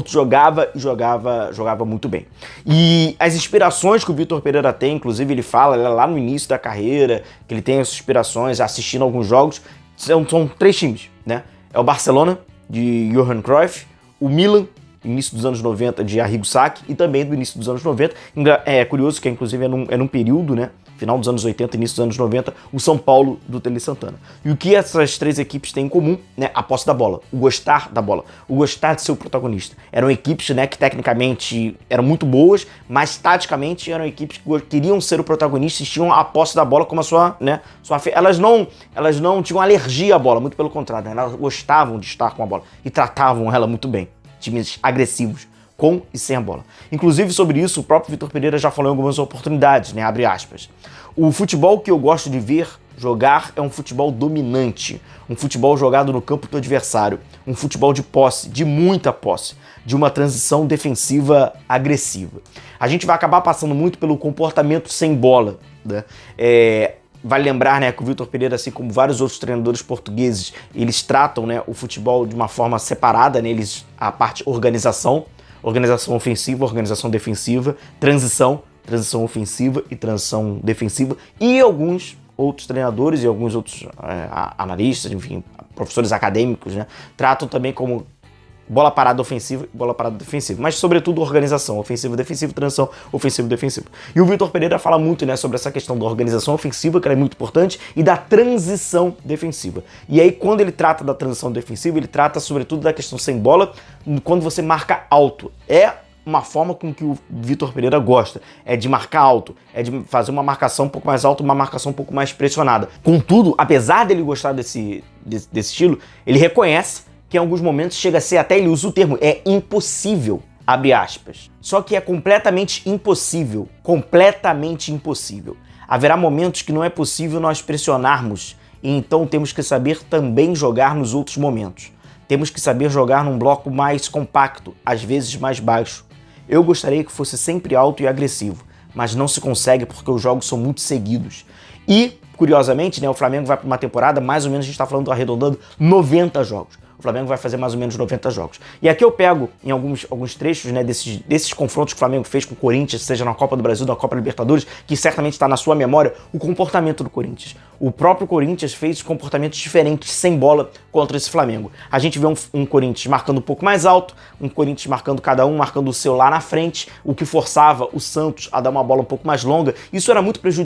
jogava e jogava muito bem. E as inspirações que o Vitor Pereira tem, inclusive ele fala lá no início da carreira, que ele tem essas inspirações assistindo alguns jogos, são 3 times, né? É o Barcelona, de Johan Cruyff, o Milan, início dos anos 90, de Arrigo Sacchi, e também do início dos anos 90. É curioso que, inclusive, é num período, né? Final dos anos 80, início dos anos 90, o São Paulo do Tele Santana. E o que essas 3 equipes têm em comum, né? A posse da bola, o gostar da bola, o gostar de ser o protagonista. Eram equipes, né, que tecnicamente eram muito boas, mas taticamente eram equipes que queriam ser o protagonista e tinham a posse da bola como a sua, né? Elas não tinham alergia à bola, muito pelo contrário, né? Elas gostavam de estar com a bola e tratavam ela muito bem. Times agressivos, com e sem a bola. Inclusive, sobre isso, o próprio Vitor Pereira já falou em algumas oportunidades, né? Abre aspas. O futebol que eu gosto de ver jogar é um futebol dominante, um futebol jogado no campo do adversário, um futebol de posse, de muita posse, de uma transição defensiva agressiva. A gente vai acabar passando muito pelo comportamento sem bola, né? Vale lembrar, né, que o Vitor Pereira, assim como vários outros treinadores portugueses, eles tratam, né, o futebol de uma forma separada, né? A parte organização ofensiva, organização defensiva, transição ofensiva e transição defensiva, e alguns outros treinadores e alguns outros analistas, enfim, professores acadêmicos, né, tratam também como bola parada ofensiva e bola parada defensiva, mas sobretudo organização ofensiva, defensiva, transição ofensiva, defensiva. E o Vitor Pereira fala muito, né, sobre essa questão da organização ofensiva, que é muito importante, e da transição defensiva. E aí, quando ele trata da transição defensiva, ele trata sobretudo da questão sem bola, quando você marca alto. É uma forma com que o Vitor Pereira gosta, é de marcar alto, é de fazer uma marcação um pouco mais alta, uma marcação um pouco mais pressionada. Contudo, apesar dele gostar desse estilo, ele reconhece que em alguns momentos chega a ser, até ele usa o termo, é impossível, abre aspas. Só que é completamente impossível. Haverá momentos que não é possível nós pressionarmos, e então temos que saber também jogar nos outros momentos. Temos que saber jogar num bloco mais compacto, às vezes mais baixo. Eu gostaria que fosse sempre alto e agressivo, mas não se consegue porque os jogos são muito seguidos. E, curiosamente, né, o Flamengo vai para uma temporada, mais ou menos, a gente está falando, arredondando, 90 jogos. O Flamengo vai fazer mais ou menos 90 jogos. E aqui eu pego em alguns trechos, né, desses confrontos que o Flamengo fez com o Corinthians, seja na Copa do Brasil, na Copa Libertadores, que certamente está na sua memória, o comportamento do Corinthians. O próprio Corinthians fez comportamentos diferentes sem bola contra esse Flamengo. A gente vê um Corinthians marcando um pouco mais alto, um Corinthians marcando cada um, marcando o seu lá na frente, o que forçava o Santos a dar uma bola um pouco mais longa. Isso era muito prejudicial